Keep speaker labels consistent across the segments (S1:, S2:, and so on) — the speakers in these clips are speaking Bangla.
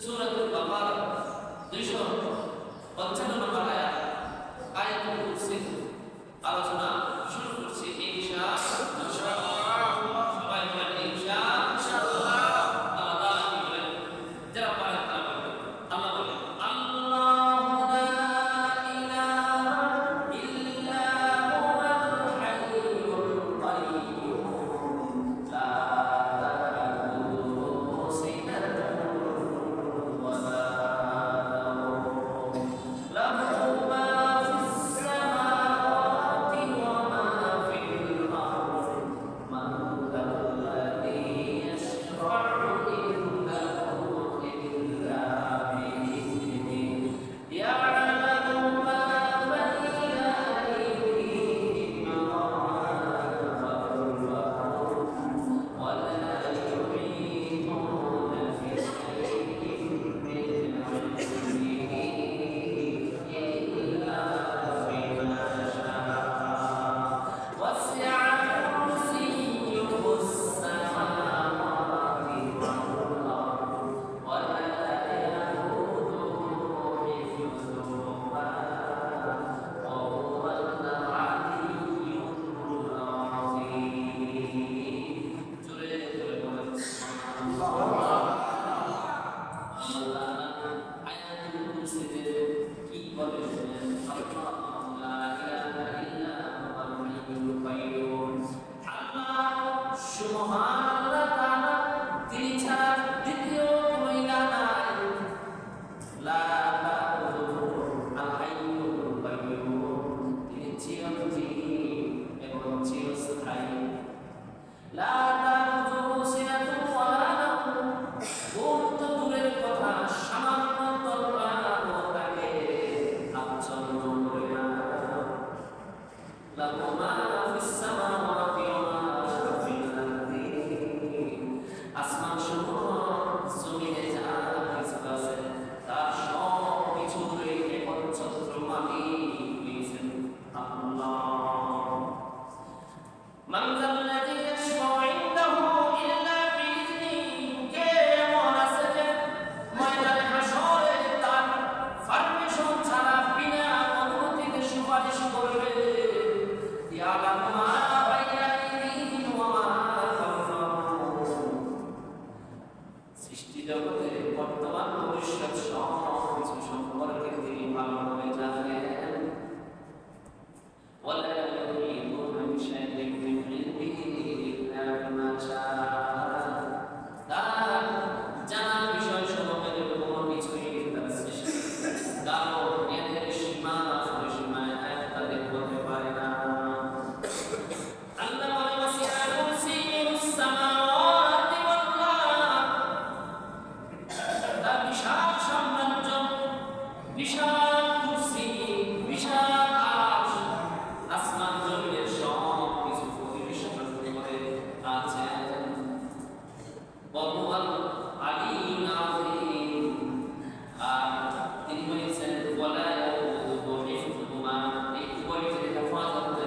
S1: সূরাতুল বাকারা 255 নম্বর আয়াত, আয়াতুল কুরসি আলোচনা শুরু করছি ইনশাআল্লাহ। সবাই বলেন ইনশাআল্লাহ। আল্লাহ তাআলা কি বলেন? যারা পারেন তারা বলেন। আল্লাহ বলেন, আল্লাহু লা ইলাহা ইল্লা হুয়াল হাইয়ুল কাইয়্যুম লা তাখুযুহু সিনাতুন ওয়া লা নাওম লাহু মা ফিস সামাওয়াতি ওয়া মা ফিল আরদ মান যাল্লাযী ইয়াশফা'u ইনদাহু ইল্লা বিইذنিহি يعلم ما بين أيديهم وما خلفهم ولا يحيطون بشيء من علمه إلا بما شاء وسع كرسيه السماوات والأرض ولا يئوده حفظهما وهو العلي العظيم জোরে জোরে বলেন আল্লাহ। আয়াতুল কুরসিতে কি বলে শুনেন? আল্লাহু লা ইলাহা ইল্লা হুয়াল হাইয়ুল কাইয়্যুম। আল্লাহ সুবহানাল্লাহ তাআলা, তিনি ছাড়া দ্বিতীয় কোনো ইলাহ নাই। লা তাখুযুহু আল হাইয়ুল কাইয়্যুম, তিনি চিরঞ্জীবী এবং চিরস্থায়ী। লা তাখুযুহু সিনাতুন ওয়া লা নাওম, ঘুম তো দূরের কথা, সামান্য তলবারও তাকে আচ্ছন্ন করে না। লাহু মা ফিস সামাওয়াতি ওয়া মা ফিল আরদি, আসমান সমূহ জমিনে যা কিছু আছে তার সব কিছুরই একচ্ছত্র মালিক দিয়েছেন আল্লাহ। মান যাল্লাযী ইয়াশফা'ু ইনদাহু ইল্লা বিইذনিহি, কে এমন আছে যে ময়দানে হাশরে তার পারমিশন ছাড়া বিনা অনুমতিতে সুপারিশ করবে। ইয়ালামু মা বাইনা আইদিহিম ওয়া মা খালফাহুম, সৃষ্টি জগতের বর্তমান ভবিষ্যৎ সব কিছু সম্পর্কে তিনি ভালোভাবে জানেন। ولا يحيطون بشيء من علمه إلا بما شاء, তার জানার বিষয়সমূহের কোনো কিছুই তার সৃষ্টি কারো জ্ঞানের সীমায় তাদের হতে পারে না। আল্লাহ বলেন, ওয়াসি'a কুরসিয়্যুহু সামাওয়াতি ওয়াল আরদ, তার বিশাল সাম্রাজ্য, বিশাল কুরসি, বিশাল আরশ, আসমান জমিনের সব কিছু পরিবেষ্টন করে আছেন। ওয়াহুয়াল আলিয়্যুল আযীম, আর তিনি হয়েছেন ওয়ালা ইয়াউদুহু হিফযুহুমা, এই উভয়টির হেফাজত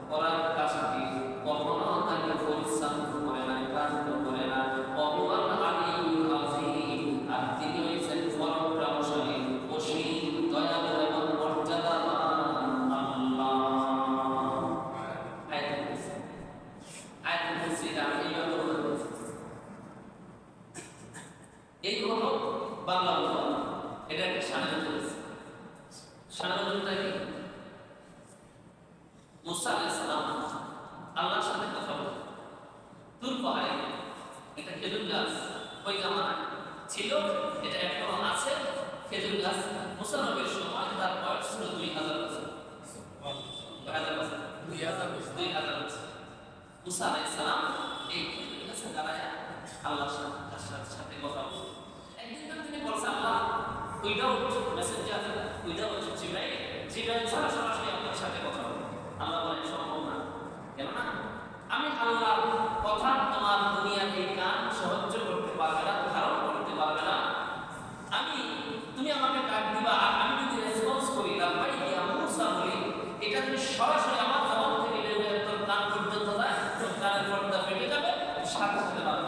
S1: করার কাজটি কখনো তাকে পরিশ্রম করে না, ক্লান্ত করে না। ওয়াহুয়াল আলিয়্যুল আযীম, আর তিনি হয়েছেন পরাক্রমশালী, অসীম, দয়ালু এবং মর্যাদাবান আল্লাহ। আয়াতুল কুরসি আমি এইভাবে বলছি। এই হলো বাংলা অনুবাদ। এটা একটা শানের করেছে। শানের অনুবাদটা কি? মুসা আলাইহিস সালাম আল্লাহর সাথে কথা বলে তুর পাহাড়ে, একটা খেজুর গাছ ওই জামানায় ছিল, এটা এখনো আছে। খেজুর গাছ মুসা নবীর সময় তার বয়স ছিল 2000 বছর। 2000 বছর। মুসা আলাইহিস সালাম এই খেজুর গাছে দাঁড়ায় আল্লাহর সাথে কথা বলে। একদিন তো তিনি বলছেন, আল্লাহ উইদাউট মেসেঞ্জার, উইদাউট জিব্রাইল ছাড়া সরাসরি আপনার সাথে কথা বলে। আল্লাহ বলেন, সম্ভব না। কেননা আমি আল্লাহর কথা তোমার দুনিয়ার এই কান সহ্য করতে পারবে না, ধারণ করতে পারবে না। তুমি আমাকে ডাক দিবা, আর আমি যদি রেসপন্স করি লাব্বাইক ইয়া মুসা বলি, এটা যদি সরাসরি আমার জবান থেকে বের হয়ে তোর কান পর্যন্ত যায়, তোর কানের পর্দা ফেটে যাবে, সাথে সাথে পারবে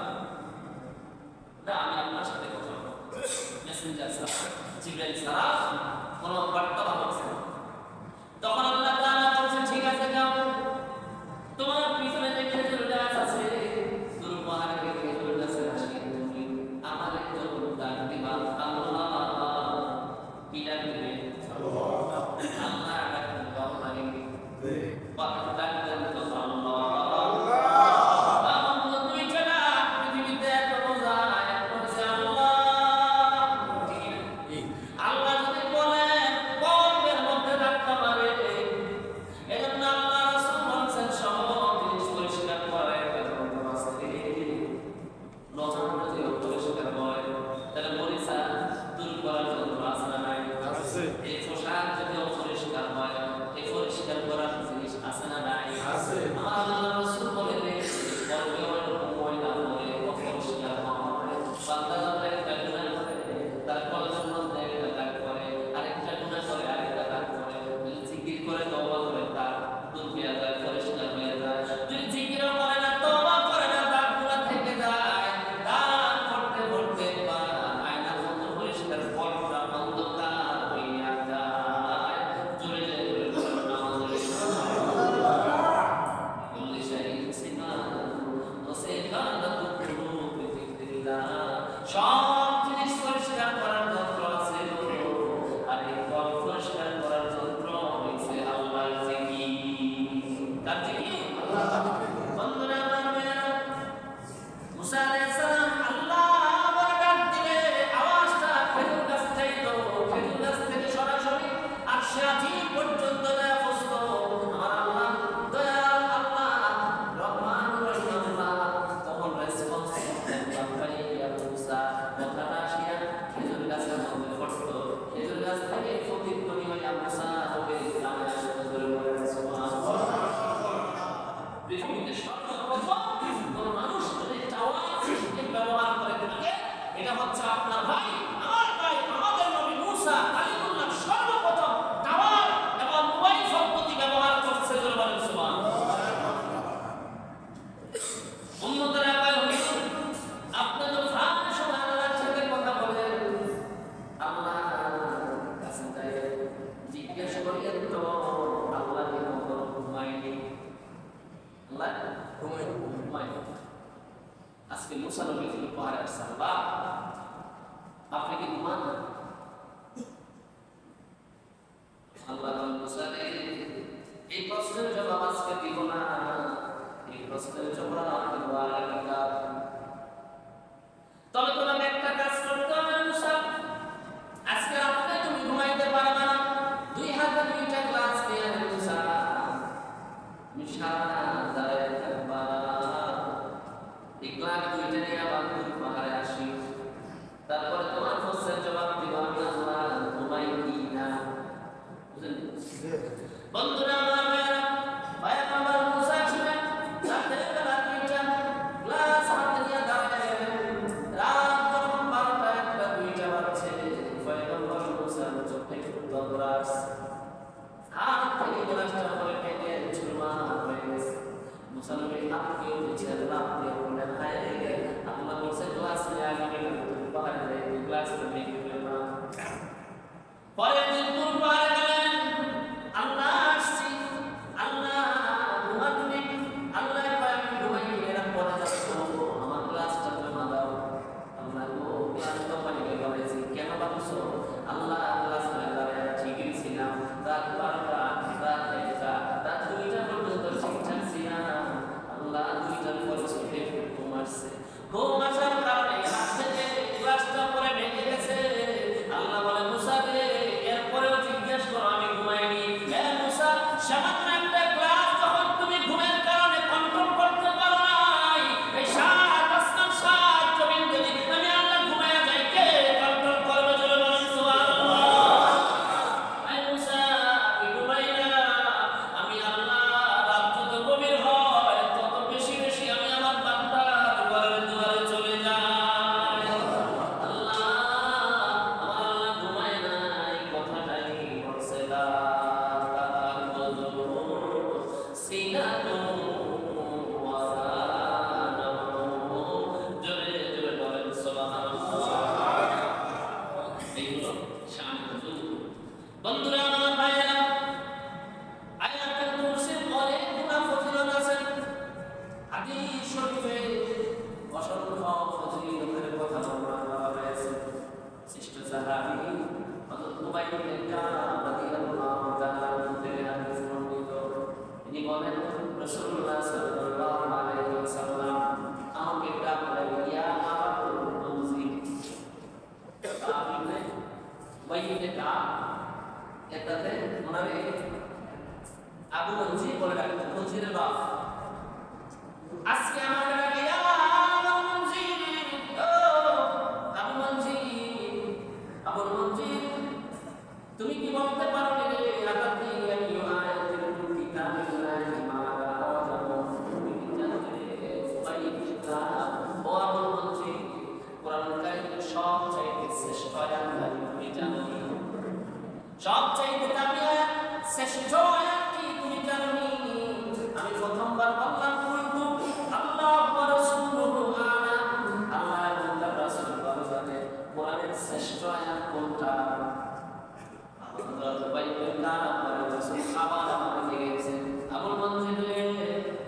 S1: না। আমি আপনার সাথে কথা বলবো। মেসেঞ্জার ছাড়া, জিবরাইল ছাড়া কোনো বার্তা পাঠাচ্ছে না। তখন আল্লাহ তাআলা বলছেন, ঠিক আছে যাও, তোমার পিছনে যে খেজুর গাছ আছে, দূর পাহাড়ে খেজুর গাছের আশিক তুমি আমাদের যখন ডাক দিবা, আল্লাহ কি ডাক দিবে? আল্লাহ ডাক দিবে, আল্লাহ ডাক দিবে তো আল্লাহ। এটা হচ্ছে আপনার ভাই, আমার ভাই, আমাদের নবী মূসা কালিমুল্লাহ সর্বপ্রথম টাওয়ার এবং মোবাইল পদ্ধতি ব্যবহার করছে। সুবহানাল্লাহ। উম্মতেরা হুজুর আপনি তো ফাঁকে সময় আল্লাহর সাথে কথা বলেন, আল্লাহ কাছে যাই জিজ্ঞেস করেন তো আল্লাহ কি ঘুমায়নি? আল্লাহ ঘুমায়নি। আজকে মূসা নবী তিনি পাহাড়ে আসছে, আল্লাহ আপনি কি ঘুমান? আল্লাহ মূসা এই প্রশ্নের জবাব আজকে দিব না, এই প্রশ্নের জবাব দিব আগামীকাল। তবে তোমাকে একটা কাজ করতে হবে মূসা, আজকে রাতে তুমি ঘুমাইতে পারবে না। দুই হাতে দুইটা গ্লাস নিয়ে মূসা সারা দাঁড়ায় থাকবা, এই গ্লাস দুইটা নিয়ে আবার পাহাড়ে আসি, তারপরে তোমার প্রশ্নের জবাব দিব আমি আল্লাহ ঘুমাই কি না। বন্ধুরা আমার ভাই আমার মূসা ছিলেন রাতের বেলা দুইটা গ্লাস হাতে নিয়ে দাঁড়ায়, রাত যখন 12টা 1টা 2টা বাজছে, পয়গম্বর মূসার চোখে গ্লাস হাত থেকে গ্লাসটা পরে ফেটে চুরমার হয়ে গেছে। মূসা নবী হাতকে নিচে লাফ দিয়ে বললেন, হায় রে আল্লাহ বলছে গ্লাস নিয়ে আগামী পাহাড়ে গ্লাস নিয়ে গেলাম। পরে দিন পাহাড়ে গেলেন, আল্লাহ আসছি, আল্লাহ ঘুমাতে, আল্লাহ আমি ঘুমাই এরা পরে যাচ্ছ, আমার গ্লাসটা জমা দাও। আল্লাহ গ্লাস তো পানি গেছে, কেন ভাবছো? আল্লাহ গ্লাস নিয়ে দাঁড়ায় ঠিকই ছিলাম, রাত 12টা রাত 1টা রাত 2টা পর্যন্ত ঠিকঠাক ছিলাম, আল্লাহ 2টার পর চোখে ঘুম আসছে, ঘুম আসার কারণে হাত থেকে গ্লাসটা পরে ভেঙে গেছে। আল্লাহ বলে মূসা রে এরপরেও এইগুলো শানুজুল। বন্ধুরা আমার ভাইয়েরা, আয়াতুল কুরসির অনেকগুলো ফজিলত আছে। হাদিস শরীফে অসংখ্য ফজিলতের কথা বর্ণনা করা হয়েছে। শ্রেষ্ঠ সাহাবী হযরত উবাই ইবনে কাব রাদিয়াল্লাহু তাআলা থেকে হাদিস বর্ণিত। তিনি বলেন, রাসূলুল্লাহ সাল্লাল্লাহু আলাইহি ওয়াসাল্লাম আমাকে ডাকলেন, ইয়া আবুল মুনজির। আপনি উবাই ইবনে কাব এটাতে ওনারে আবু মনজির বলে ডাকতেন, মনজিরের বাপ। আজকে আমাকে ডাকে আবু মনজির, ও আবু মনজির, আবু মনজির, তুমি কি বলতে পারো রে আতাতি আইয়ু আয়াতিল কিতাবিল্লাহি মা আযামু। তুমি কি জানো রে উবাই ইবনে কাব, ও আবু মনজির, কোরআন কারীমের সবচাইতে শ্রেষ্ঠ আয়াত তুমি জানো? সবচাইতে দামি আয়াত, শ্রেষ্ঠ আয়াত কি তুমি জানো? আমি প্রথমবার বললাম, কিন্তু আল্লাহ ওয়া রাসূলুহু আ'লাম। আল্লাহ এবং তার রাসূল ভালো জানেন কোরআনের শ্রেষ্ঠ আয়াত কোনটা। হযরত উবাই ইবনে কাব বলেন, রাসূল আবার আমাকে জিজ্ঞেসেন, আবুল মনজির রে,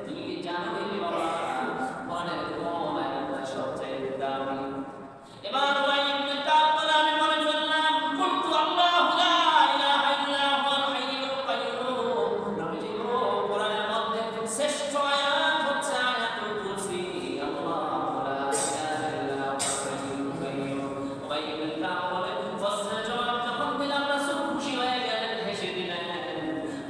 S1: তুমি কি জানো রে বাবা কোরআনের কোন আয়াতটা সবচাইতে দামি? এবার উবাই ইবনে কাব বলে, আমি বলে ফেললাম, কুনতু আল্লাহু লা ইলাহা ইল্লা হুয়াল হাইয়ুল কাইয়্যুম। নবীজি গো, কোরআনের মধ্যে শ্রেষ্ঠ আয়াত হচ্ছে আয়াতুল কুরসি। আল্লাহু লা ইলাহা ইল্লা হুয়াল হাইয়ুল কাইয়্যুম। উবাই ইবনে কাব বলে, ফসলের জবাব যখন দিলাম, রাসূল খুশি হয়ে গেলেন, হেসে দিলেন।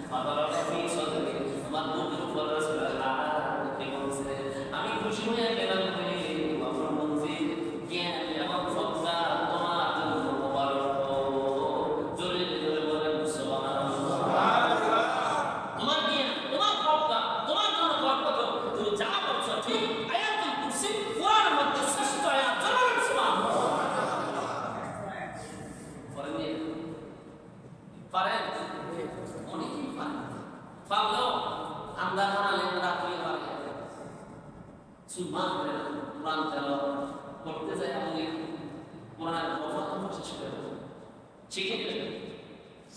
S1: ফাদারাবা ফি সাদরি, আমার বুকের উপর রাসূলের হাত রেখে বলছে, আমি খুশি হয়ে গেলাম রে আবুল মনজির, জ্ঞান এবং শ্রদ্ধা তোমার জন্য মোবারক হোক। জোরে জোরে বলেন সুবহানাল্লাহ। তোমার জ্ঞান, তোমার শ্রদ্ধা তোমার জন্য বরকত হোক। তুমি যা বলছো ঠিক। আয়াতুল কুরসি কোরআনের মধ্যে শ্রেষ্ঠ আয়াত। জোরে বলেন সুবহানাল্লাহ। পারেন? অনেকেই পারেন। পারলেও আমরা বানালেন রাত্রি পারে সুবহান কোরআন তেলাওয়াত করতে যায়, আমি কোরআনের প্রথম শেষ করে দেব, শিখে নেবেন।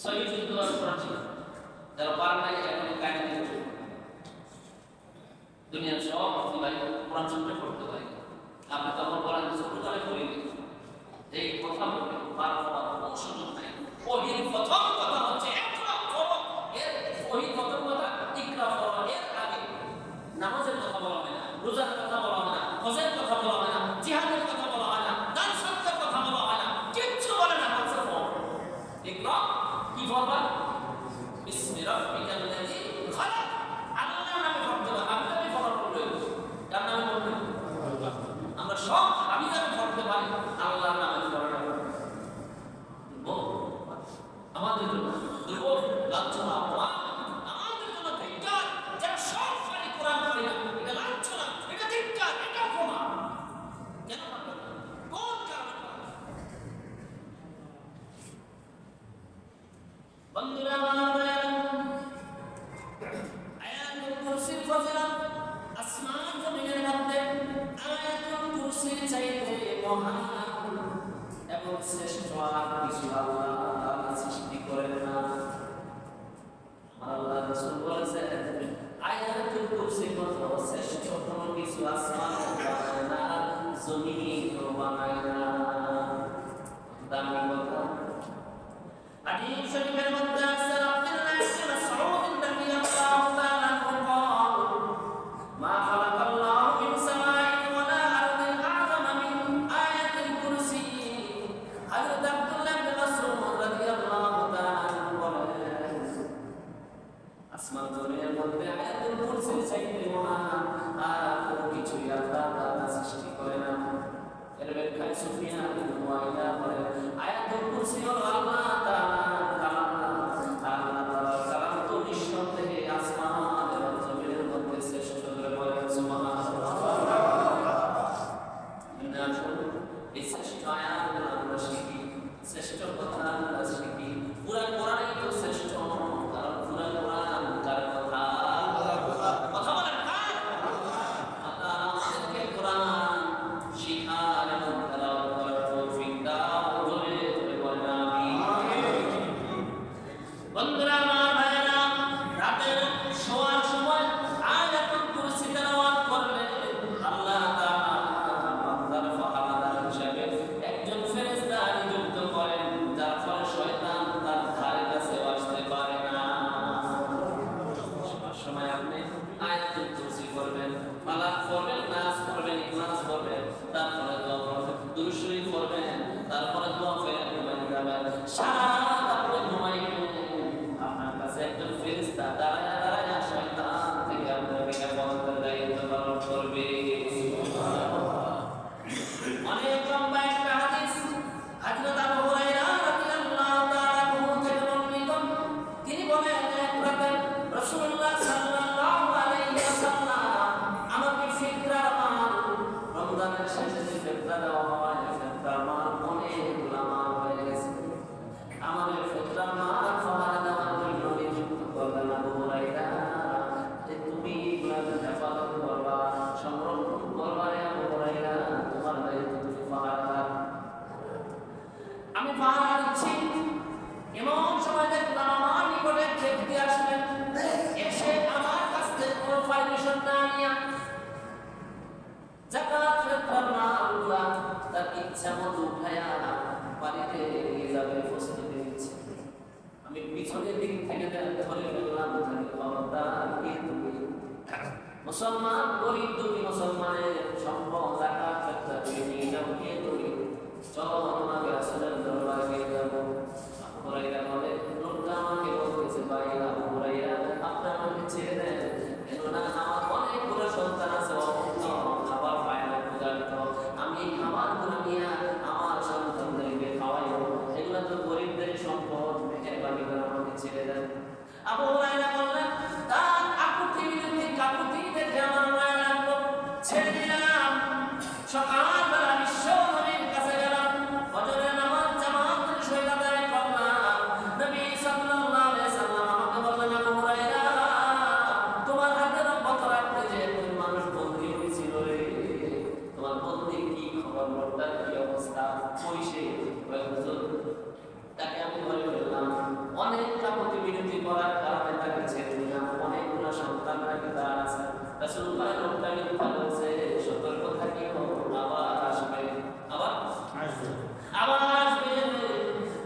S1: সহি যুদ্ধ কোরআন শিখে যারা পারেন না, এখন কায়দা দিয়ে দুনিয়ার সব ভাই কোরআন শুনতে পড়তে পারে। আপনি তখন বলেন ছোটকালে পড়িনি, এই কথা বলে পার হওয়ার কোনো সুযোগ নাই। ওহির প্রথম কথা হচ্ছে ইকরা করো, এর ওহির প্রথম কথা ইকরা করো। এর আগে নামাজের কথা বলা হয় না, রোজার কথা বলা হয় না, হজের কথা বলা হয় না, জিহাদের কথা বলা হয় না, দান সদকার কথা বলা হয় না, কিচ্ছু বলে না। হচ্ছে ইকরা কি বলবা? বিসমি রাব্বিকাল্লাযী খালাক। আল্লাহর নামে পড়তে হবে। আপনি পড়ার পড়বেন, কার নামে পড়বেন? আমরা সব আমি নামে পড়তে পারি, আল্লাহর নামে পড়া আমাদের জন্য দুর্বল, লাঞ্ছনা, অপমান, আমাদের জন্য ধিক্কার। যারা সব পারি কোরআন পারি না, এটা লাঞ্ছনা, এটা ধিক্কার, এটা অপমান। কেন পারবেন না? কোন কারণে পারবেন? বন্ধুরা আমার, আয়াতুল কুরসির ফজিলত আসমান জমিনের মধ্যে আয়াতুল কুরসির চাইতে মহান এবং শ্রেষ্ঠ আর কিছু আল্লাহ তাআলা সৃষ্টি করেন না। আল্লাহ রাসূল বলেছেন, আয়াতুল কুরসির মতো শ্রেষ্ঠ কোনো কিছু আসমান বানায় না, জমিনও বানায় না। দামি কথা। হাদিস শরীফের মধ্যে আছে, আব্দুল্লাহ ইবনে মাসউদ রাদিয়াল্লাহু তাআলা আনহু قال ما خلق الله من سماء ولا أرض أعظم من آية الكرسي। হযরত আব্দুল্লাহ ইবনে মাসউদ রাদিয়াল্লাহু তাআলা আনহু বলেন, আসমান জমিনের মধ্যে আয়াতুল কুরসির চাইতে মহান আর কোনো কিছুই আল্লাহ তাআলা সৃষ্টি করে না। এর ব্যাখ্যায় সুফিয়ান ইবনে মুয়াইনা বলেন, আয়াতুল কুরসি হলো আল্লাহ তাআলার কালাম। আল্লাহ তাআলার কালাম তো নিঃসন্দেহে আসমান এবং জমিনের মধ্যে শ্রেষ্ঠ। বলেন সুবহানাল্লাহ। এই শ্রেষ্ঠ আয়াতগুলো আমরা শিখি, শ্রেষ্ঠ কথা আমরা শিখি। পুরা কোরআনই তো শ্রেষ্ঠ, কারণ পুরা কোরআন কার কথা? কথা বলেন কার? আল্লাহ আমাদেরকে কোরআন শিখার এবং তেলাওয়াত করার তৌফিক দাও। আমি পাহারা দিচ্ছি। এমন সময় দেখলাম আমার নিকটে ব্যক্তি আসলেন, এসে আমার কাছ থেকে কোনো পারমিশন না নিয়ে যাকাত ফিতরার মালগুলা তার ইচ্ছা মতো উঠায়া বাড়িতে নিয়ে যাবে প্রস্তুতি নিচ্ছে। আমি পিছনের দিক থেকে ধরে ফেললাম, খবরদার কে তুমি? মুসলমান, গরিব দুঃখী মুসলমানের সম্পদ যাকাত ফিতরা দিয়ে নিয়ে যাও, কে তুমি? চলো তোমাকে রাসূলের দরবারে নিয়ে যাবো। আবু হুরায়রা বলে, লোকটা আমাকে বলতেছে, ভাই আবু হুরায়রা, আপনি আমাকে ছেড়ে দেন, কেননা আমার অনেকগুলো সন্তান আছে, খাবার পায় না, ক্ষুধার্ত। আমি এই খাবারগুলো নিয়ে আমার সন্তানদেরকে খাওয়াইব, এগুলো তো গরিবদের সম্পদ, মেহেরবানি করে আমাকে ছেড়ে দেন। আবু হুরায়রা বললেন, তার আকুতি বিনতি কাকুতি দেখে আমার মায়া লাগলো, ছেড়ে দিলাম। সকালবেলা বিশ্ব নবীর কাছে গেলাম, ফজরের নামাজ জামাতের সহিত আদায় করলাম। নবী সাল্লাল্লাহু আলাইহি সাল্লাম আমাকে বললেন, আবু হুরায়রা, তোমার হাতে রব্বত রাখতে যে তুমি মানুষ বন্দী হয়েছিল রে, তোমার বন্দী কি খবর, লোকটার কি অবস্থা, কই সে? তাকে আমি ধরে ফেললাম, অনেক কাকুতি বিনতি করার কারণে তাকে ছেড়ে দিলাম, অনেকগুলো সন্তান নাকি তার আছে। রাসূল বলেন, লোকটা মিথ্যা বলছে, সতর্ক থাকিও, আবার আসবে, আবার আসবে, আবার আসবে।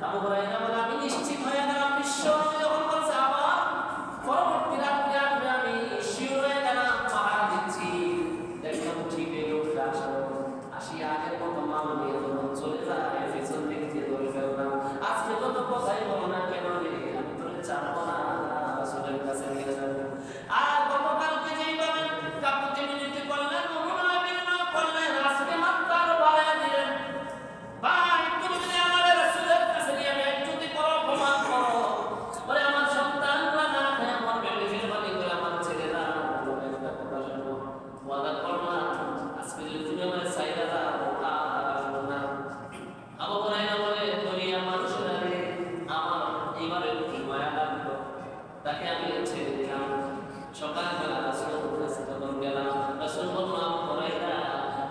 S1: আবু হুরায়রা বলে, আমি নিশ্চিত হয়ে গেলাম, বিশ্ব যখন বলছে আবার, পরবর্তী রাত্রে আসবে, আমি শিওর হয়ে গেলাম, পাহারা দিচ্ছি। দেখলাম ঠিক এই লোকটা আসি আগের মতো মাল নিয়ে যখন চলে যায়, পেছন দিক দিয়ে ধরে ফেললাম, আজকে যত কথাই বলো না কেন রে, আমি তোরে ছাড়বো না, রাসূলের কাছে নিয়ে যাবো। আর গতকালকে যেইভাবে কাকুতি মিনতি করলেন, অনুনয় বিনয় করলেন, আজকে মাত্র আরো বাড়াইয়া দিলেন। ভাই, তুমি যদি আমার রাসূলের কাছে নিয়ে বেইজ্জতি করো, অপমান করো, বলে আমার সন্তানগুলো না খেয়ে মরবে, মেহেরবানি করে আমার ছেড়ে দাও। একটা কথা শোনো, ওয়াদা করলাম, আজকে যদি তুমি আমার চাইরা দাও, আর আসবো না। আবু হুরায়রা বলে, দুনিয়ার মানুষেরা রে, আমার এইবারে কি মায়া লাগলো, তাকে আমি ছেড়ে দিলাম। সকালবেলা রাসূলের কাছে যখন গেলাম, রাসূল বলল, আবু হুরায়রা,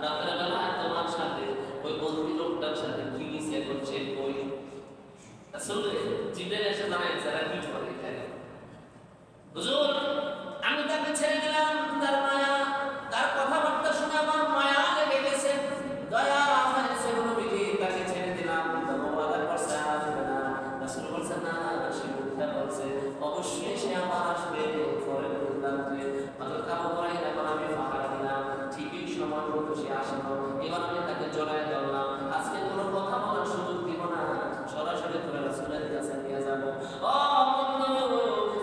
S1: রাতের বেলা তোমার সাথে ওই বন্দী লোকটার সাথে কি মিশে করছে, ওই রাসূল জিবরাইল এসে জানাইছে, এরা কি করে এখানে? হুজুর, আমি তাকে ছেড়ে দিলাম, তার মায়া, তার কথাবার্তা শুনে আমার মায়া লেগে গেছে, দয়া হয়েছে নবীজি, তাকে ছেড়ে দিলাম। তবে ওয়াদা করছে আসবে না। রাসূল বলছে, না, সে মিথ্যা বলছে, অবশ্যই সে আবার আসবে। পরে বললাম যে হযরত আবু হুরায়রা, এখন আমি পাহারা দিলাম, ঠিকই সময় মতো সে আসলো, এবার আমি তাকে জড়ায় ধরলাম, আজকে কোনো কথা বলার সুযোগ দিব না, সরাসরি করে রাসূলের কাছে নিয়ে যাবো। ও বন্ধু,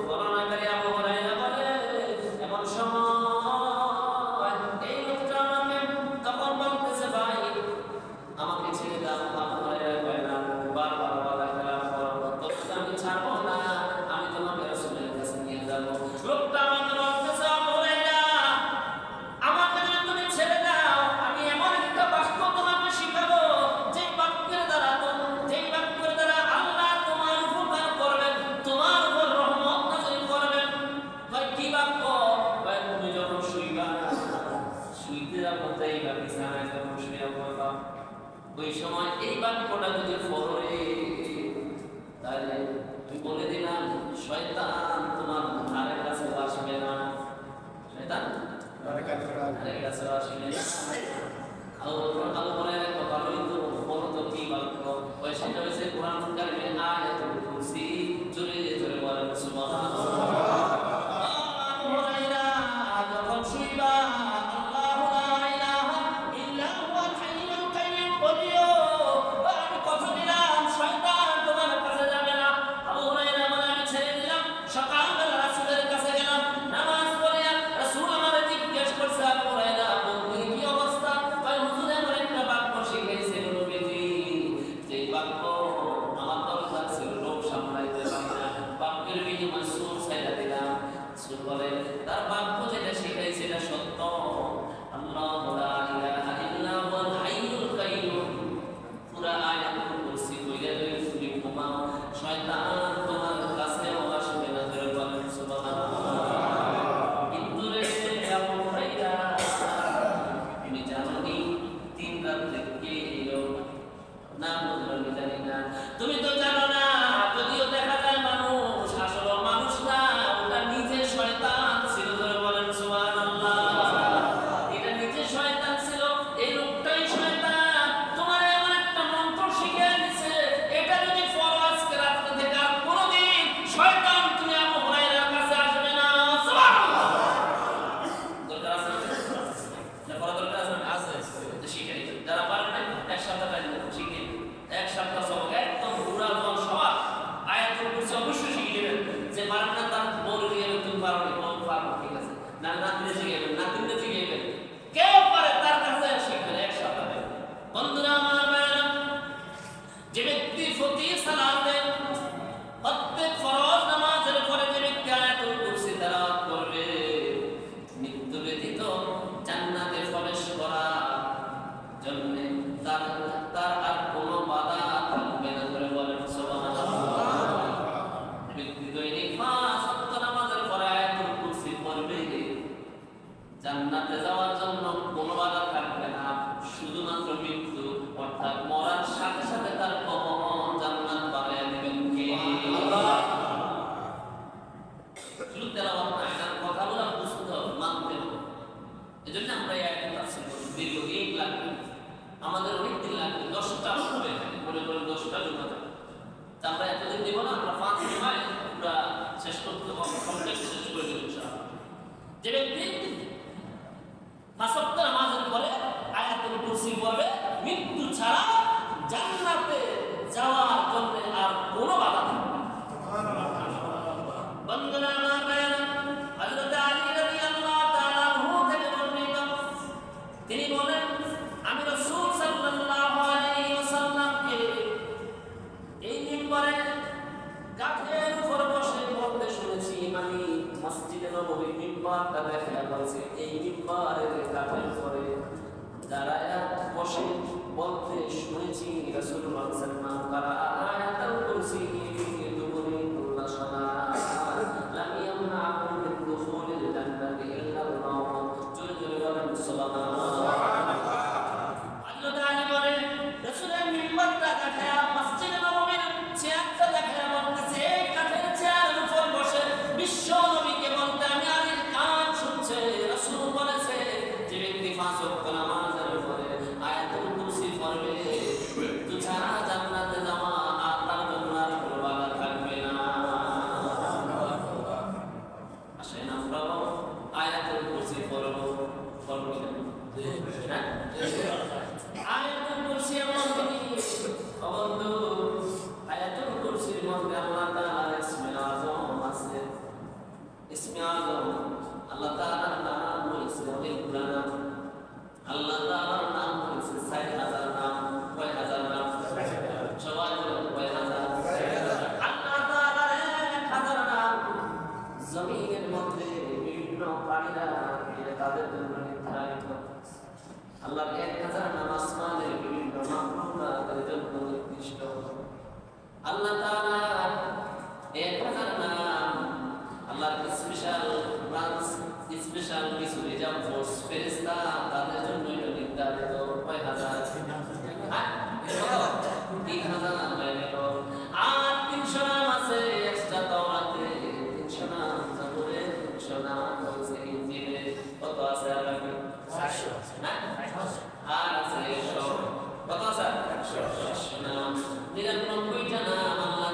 S1: বর্ণনাকারী আবু হুরায়রা বলে, এমন সময় এই লোকটা আমাকে তখন বলতেছে, ভাই আমাকে ছেড়ে দাও। আবু হুরায়রা কয়, না, বারবার ওয়াদা খেলাফ করো, তোকে আমি ছাড়বো না, আমি তোমাকে রাসূলের কাছে নিয়ে যাবো। লোকটা আমাকে বলতেছে, আবু হুরায়রা, আমাকে যদি তুমি ছেড়ে দাও, আমি এমন একটা বাক্য তোমাকে শিখাবো, যেই বাক্যের দ্বারা আল্লাহ তোমার উপকার করবেন, তোমার উপর রহমত নাযিল করবেন। ভাই কি বাক্য? ভাই তুমি যখন শুইবা, শুইতে যাবো, যাইবা বিছানায় যখন শুয়ে পড়বা, ওই সময় এই বাক্যটা যদি পড়ে, তাহলে তুই বলে দিলাম, শয়তান তোমার ধারে কাছে আসবে না, শয়তান ধারে কাছে আসবে না। আবু হুরায়রা কথা বলতো, বলতো কি বাক্য? ওই সেটা হচ্ছে কোরআন কারিমের আয়াতুল কুরসি। জোরে জোরে বলেন সুবহানাল্লাহ। আবু হুরায়রা যখন শুইবা, আল্লাহু লা ইলাহা ইল্লা হুয়াল হাইয়ুল কাইয়্যুম বলিও, আমি কথা দিলাম, শয়তান তোমার কাছে যাবে না। আবু হুরায়রা বলে, আমি ছেড়ে দিলাম। সকালবেলা রাসূলের কাছে গেলাম, নামাজ পড়িয়া রাসূল আমারে জিজ্ঞেস করছে, আবু হুরায়রা, বন্ধুর কি অবস্থা? ভাই হুজুর এমন একটা বাক্য শিখাইছে নবীজি, যে বাক্য আমার দরকার ছিল, লোক সামলাইতে পারি না, বাক্যের বিনিময়ে সুর ছাইড়া দিলাম। রাসূল বলে, তার বাক্য যেটা শিখাইছে এটা সত্য। আল্লাহু লা ইলাহা ইল্লা হুয়াল হাইয়ুল কাইয়্যুম। পুরা আয়াতুল কুরসি কইরা যদি তুমি ঘুমাও, শয়তান তোমার কাছেও আসবে না। জোরে বলেন সুবহানাল্লাহ। কিন্তু রে আবু হুরায়রা, তুমি জানো নি 3 রাত থেকে এলো, নাম বললো আমি জানি না, না। তুমি তো জানো না, যদিও দেখা যায় মানুষ, আসলে মানুষ না, ওটা নিজে শয়তান ছিল। ধরে বলেন সুবহানাল্লাহ। এটা নিজে শয়তান ছিল, এই লোকটাই শয়তান। তোমার এমন একটা মন্ত্র শিখিয়ে দিছে, এটা যদি পড়ো আজকে রাত্রে থেকে আর কোনোদিন শয়তান তুমি আবু হুরায়রার কাছে আসবে না। সুবহানাল্লাহ। দরকার আছে না? পড়া দরকার আছে না? আছে। তো শিখে নিন। যারা পারেন না, এক সপ্তাহ টাইম শিখে নিন। এক সপ্তাহ সব একদম পুরা দল সবার আয়াতুল কুরসি অবশ্যই শিখে নেবেন। যে পারেন না তার বলে দিয়ে তুমি পারো না, পারো, ঠিক আছে। না নাতিনে শিখেবেন, নাতিনে শিখেবেন। কেউ পারে তার কাছে শিখবেন এক সপ্তাহ টাইম। বন্ধুরা আমার ভাইরা, যে ব্যক্তি প্রতি সালাতে প্রত্যেক ফরজ নামাজের পরে যে ব্যক্তি আয়াতুল কুরসি তেলাওয়াত করবে, মৃত্যু ব্যতীত জান্নাতে প্রবেশ করার জন্য তার আর কোনো বাধা থাকবে না। ধরে বলেন সুবহানাল্লাহ। ব্যক্তি দৈনিক 5 ওয়াক্ত নামাজের পরে আয়াতুল কুরসি পড়বে, জান্নাতে যাওয়ার জন্য কোনো বাধা থাকবে না। শুধুমাত্র মৃত্যু, অর্থাৎ মরার সাথে সাথে তার কবর জান্নাত বানায় দিবেন কে? আল্লাহ। শুধু তেলাওয়াত না, এটার কথাগুলো বুঝতে হবে, মানতে হবে। এজন্য আমরা এই আয়াতুল তাফসীর করি। দীর্ঘদিন লাগবে, আমাদের অনেক দিন লাগবে। 10টা হবে, মনে করেন 10টা জমা যাবে। তা আমরা এতদিন দিব না, আমরা 5 জমায় পুরা শেষ করতে হবে, কমপ্লিট শেষ করে দেব ইনশাআল্লাহ। যে ব্যক্তি 5 ওয়াক্ত নামাজের পরে আয়াতুল কুরসি পড়বে, মৃত্যু ছাড়া জান্নাতে যাওয়ার জন্য আর কোনো বাধা থাকবে না। বন্ধুরা আমার ভাইরা, হযরত আলী রাদিয়াল্লাহু তাআলা আনহু থেকে বর্ণিত, তিনি বলেন, আমি রাসূল সাল্লাল্লাহু আলাইহি ওয়াসাল্লামকে এই মিম্বরে কাঠের উপর বসে বলতে শুনেছি। মানে মসজিদে নববীর মিম্বরটা দেখা বলছে, এই মিম্বরের কাঠের উপরে দাঁড়ায়া বসে বলতে শুনেছি রাসূলুল্লাহ সাল্লাল্লাহু আয়াতুল কুরসি দুবুরি কুল্লা সালাত লাম ইয়ামনাকুম মিন দুখুলিল জান্নাতি ইল্লা আল্লাহ। জোরে জোরে বলেন সুবহানাল্লাহ। হযরত আলী বলেন, রাসূলের মিম্বরটা দেখা মসজিদে নববীর চেয়ারটা দেখা বলতেছে, এই কাঠের চেয়ারের উপর বসে বিশ্ব নবীকে বলতে আমি আলীর কান শুনছে। রাসূল বলেছে, যে ব্যক্তি 5 ওয়াক্ত নামাজের পরে আয়াতুল কুরসি পড়বে, মৃত্যু ছাড়া জান্নাতে যাওয়া আর তার জন্য আর কোনো বাধা থাকবে না। আসেন আমরা আয়াতুল কুরসি পড়বো, পড়বো না? আয়াতুল কুরসি এমন জিনিস, ও বন্ধু, আয়াতুল কুরসির মধ্যে আল্লাহ তাআলার ইসমে আযম আছে। ইসমে আযম, আল্লাহ তাআলার নাম হইছে অনেকগুলো নাম। আল্লাহ তাআলার নাম হইছে 6000 নাম। কয় হাজার নাম? সবাই বলেন কয় হাজার? আল্লাহ তাআলার 1000 নাম জমিনের মধ্যে বিভিন্ন প্রাণীরা তাদের জন্য নির্ধারিত। আল্লাহর 1000 নাম আসমানের বিভিন্ন মাখলুকাতের জন্য নির্দিষ্ট। আল্লাহ তাআলার 1000 নাম, আল্লাহর স্পেশাল ব্রাঞ্চ, স্পেশাল কিছু রিজার্ভ ফোর্স ফেরেশতা তাদের জন্য এটা নির্ধারিত। কয় হাজার? 3000 হয়ে গেল। আর 300 নাম আছে এক্সট্রা তাওরাতে, 300 নাম জাবুরে, 300 নাম হচ্ছে ইনজিলে। কত আছে? আর বাকি 400 আছে না? আর আছে 100। কত আছে? 100 নাম। 99টা নাম আল্লাহ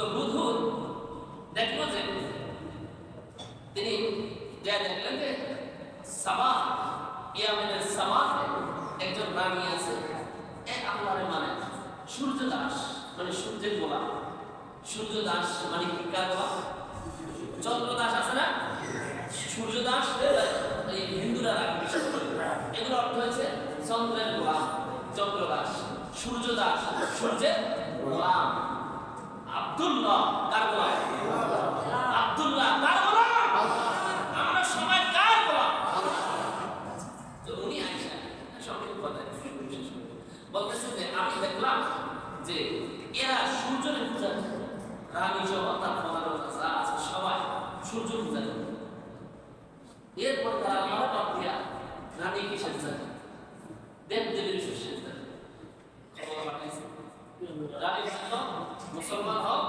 S1: তো হুদহুদ দেখলো যে তিনি যা দেখলেন যে সাবা ইয়ামেনের সাবাতে একজন রানী আছে, এক আল্লাহরে মানে সূর্য দাস, মানে সূর্যের গোলাম। সূর্য দাস মানে কি কার গোলাম? চন্দ্র দাস আছে না, সূর্য দাস এই হিন্দুরা রাখে বিশেষ করে। এগুলো অর্থ হচ্ছে চন্দ্রের গোলাম, চন্দ্র দাস, সূর্য দাস, সূর্যের গোলাম। আব্দুল্লাহ কার গোলাম? আব্দুল্লাহ কার গোলাম? আমরা সবাই কার গোলাম? তো উনি আয়েশা সংক্ষেপ কথা বলতেছেন যে আমি দেখলাম যে এরা সূর্যের পূজা করে, রানী সহ তার প্রধানতা আছে সবাই সূর্য পূজা করে। এরপর তারা আল্লাহর বাদ দিয়া রানী কি সেজদা করে, দেব দেবীর সেজদা করে। খবর পাঠাইছে রানী মুসলমান হোক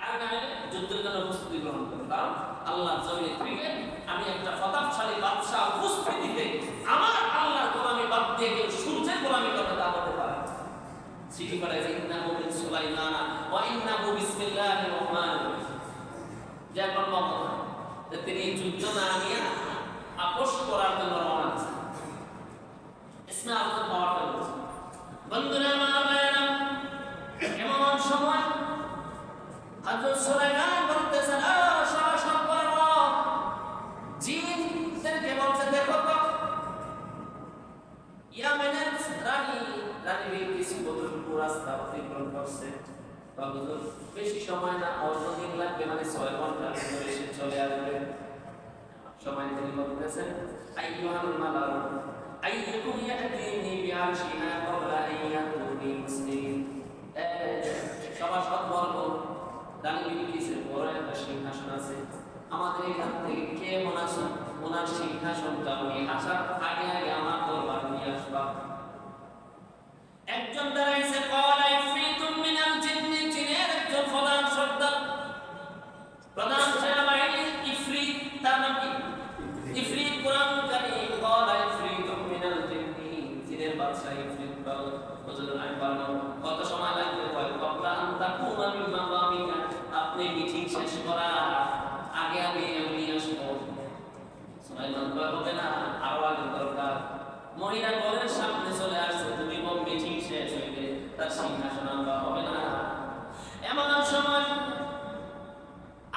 S1: আর না হলে যুদ্ধের জন্য প্রস্তুতি গ্রহণ করে, কারণ আল্লাহ জমিনে থেকে আমি একটা প্রতাপশালী বাদশাহ উপস্থিতিতে আমার আল্লাহর গোলামি বাদ দিয়ে কেউ সূর্যের গোলামি করতে তা করতে পারে। চিঠি পাঠাইছে ইন্নাহু মিন সুলাইমান ওয়া ইন্নাহু বিসমিল্লাহির রহমানির রহিম। যে বলবো তিনি যুদ্ধ না নিয়ে আপোষ করার জন্য রওনা হয়েছে। ইসমে আজম পাওয়ারটা বলছে বন্ধুরা আমার ভাইয়েরা, এমন সময় হযরত সুলাইমান বলতেছেন শাসন করো, জিনদেরকে বলছে দেখো তো ইয়ামেনের রানী বিলকিস কতটুকু রাস্তা অতিক্রম করছে। হুজুর বেশি সময় না, অল্প দিন লাগবে, মানে 6 ঘন্টার ভিতরে সে চলে আসবে। সময় তিনি বলতেছেন আইয়ুহাল মালাউ আইয়ুকুম ইয়াতিনি বিআরশিহা ক্বাবলা আন ইয়াতুনি মুসলিমিন। সভাসদ বর্গ, রানী বিলকিসের বড় একটা সিংহাসন আছে, আমাদের এখান থেকে কে মনে আছে ওনার সিংহাসনটা উনি আসার আগে আগে আমার দরবার নিয়ে আসবা। একজন দাঁড়াইছে ক্বালা ইফরিতুম মিনাল জিন্নি, জিনের একজন প্রধান সর্দার, প্রধান সেনাবাহিনী ইফরিত, তার নাম কি ইফরিত। কোরআন কারীম ক্বালা ইফরিতুম মিনাল জিন্নি, জিনের বাদশা ইফরিত বল হুজুর আমি বলবো কত সময় লাগবে? ক্বাবলা আন তাকুমা মিন মাকামিকা, আপনি মিটিং শেষ করা আগে আগে আমি আসবো। সুলাইমান কয় হবে না, আরো আগে দরকার। মহিলা ঘরের সামনে চলে আসছে, তুমি মিটিং শেষ হইবে, তার সিংহাসন আনবা হবে না। এমন সময়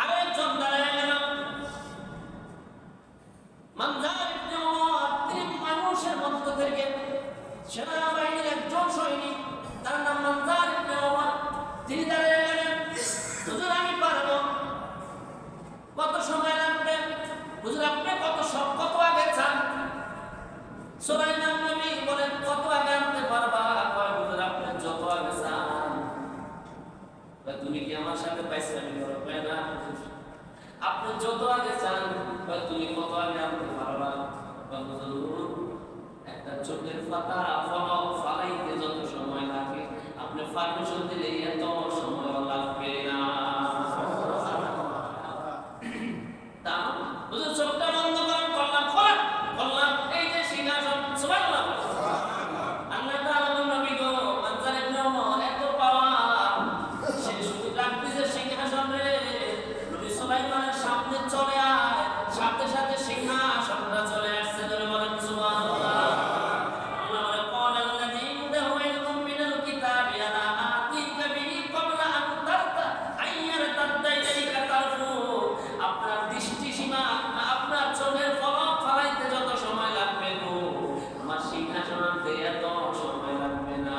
S1: আরেকজন দাঁড়ায় গেল, মানজার ইবনে ওমর, তিনি মানুষের মধ্য থেকে সেনাবাহিনীর একজন সৈনিক, তার নাম মানজার ইবনে ওমর। তিনি দাঁড়ায় গেলেন, হুজুর আমি পারবো, কত সময় লাগবে? হুজুর আপনি কত আগে চান? সুলাইমান নবী বলেন কত আগে আনতে পারবা? কয় হুজুর আপনি যত আগে চান। তুমি কি আমার সাথে পাইছামি করো? কয় না আপনি যত আগে চান। কয় তুমি কত আগে আনতে পারবা? কয় হুজুর একটা চোখের পাতা ফলক ফালাইতে যত সময় লাগে আপনি পারমিশন দিলে এত সময় লাগবে না। তা হুজুর চোখটা বন্ধ করেন, করলাম খোলা বললাম এই যে সিংহাসন, সুবহানাল্লাহ। আল্লাহ তাআলা নবী গো মানজার ইবনে ওমর এত পাওয়ার, সে শুধু ডাকতেছে সিংহাসন রে, নবী সুলাইমানের সামনে চলে আয়, সাথে সাথে সিংহাসনটা চলে আসছে। ধরে বলেন সুবহানাল্লাহ। আল্লাহ বলে ক্বালাল্লাযী ইনদাহু ইলমুম মিনাল কিতাবি আনা আতিকা বিহি ক্বাবলা আন তারতা আইয়ার তাদাইকা তারফু। আপনার দৃষ্টি সীমা, আপনার চোখের ফলক ফালাইতে যত সময় লাগবে গো, আমার সিংহাসন আনতে এত সময় লাগবে না।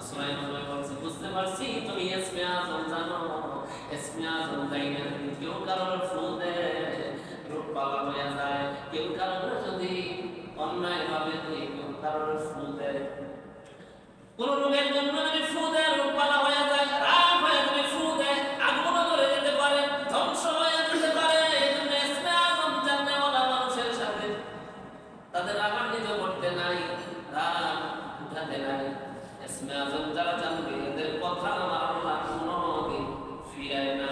S1: সুলাইমান বলছে বুঝতে পারছি তুমি ইসমে আজম জানো। ইসমে আজম তাই না, কেউ কারোর ফুল দেয় রূপ পালা হয়ে যায়, কেউ কারোর যদি অন্যায় ভাবে কেউ কারোর ফুল দেয়, কোন রোগের জন্য যদি ফুল দেয় রূপ পালা হয়ে যায়, রাগ হয়ে যদি ফুল দেয় আগুন ধরে যেতে পারে, ধ্বংস হয়ে যেতে পারে। এই জন্য ইসমে আজম জাননেওয়ালা মানুষের সাথে তাদের রাগান্বিত করতে নাই, রাগ উঠাতে নাই। ইসমে আজম যারা জানবে এদের কথা আমার আল্লাহ কোনদিন ফিরায় না।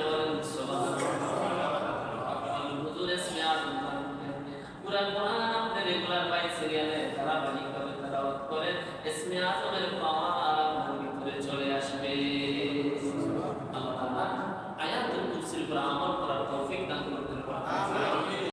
S1: বলেন সুবহানাল্লাহ। হুজুর ইসমে আজম পুরা কোরআন আপনি রেগুলার বাই সিরিয়ালে ধারাবাহিকভাবে তেলাওয়াত করেন, ইসমে আজমের পাওয়া